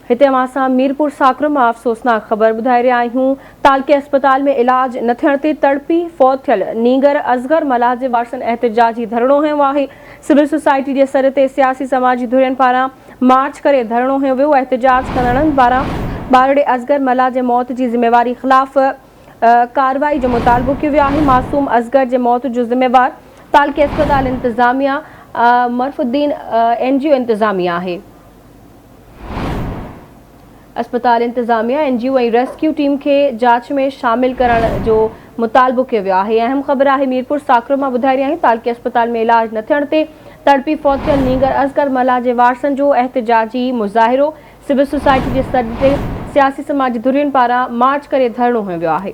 हिते असां मीरपुर साकरो में अफ़सोसनाक ख़बर ॿुधाए रहिया आहियूं। तालके अस्पताल में इलाज न थियण ते तड़पी फौत थियल नीगर असगर मल्हाह जे वारसनि एहतिजाजी धरणो हयो आहे। सिविल सोसाइटी जे सर ते सियासी समाजी धुरियुनि पारां मार्च करे धरणो हयो वियो। एहतिजाज कंदड़नि पारां ॿारड़े असगर मल्हाह जे मौत जी ज़िम्मेवारी ख़िलाफ़ कार्रवाई जो मुतालबो कयो वियो आहे। मासूम असगर जे मौत जो ज़िम्मेवार तालके अस्पताल इंतज़ामिया मरफुद्दीन NGO इंतज़ामिया आहे। अस्पताल इंतज़ामिया NGO ऐं रेस्क्यू टीम के जांच में शामिल करण जो मुतालबो कयो वियो आहे। अहम ख़बर आहे मीरपुर साकरो में ॿुधाए रही आहियूं। तालके अस्पताल में इलाज न थियण ते तड़पी फौत थियल नीगर असगर मल्हाह जे वारसनि जो एहतिजाजी मुज़ाहिरो सिविल सोसाइटी जे सर ते सियासी समाजी धुरियुनि पारां मार्च करे धरणो हयो वियो आहे।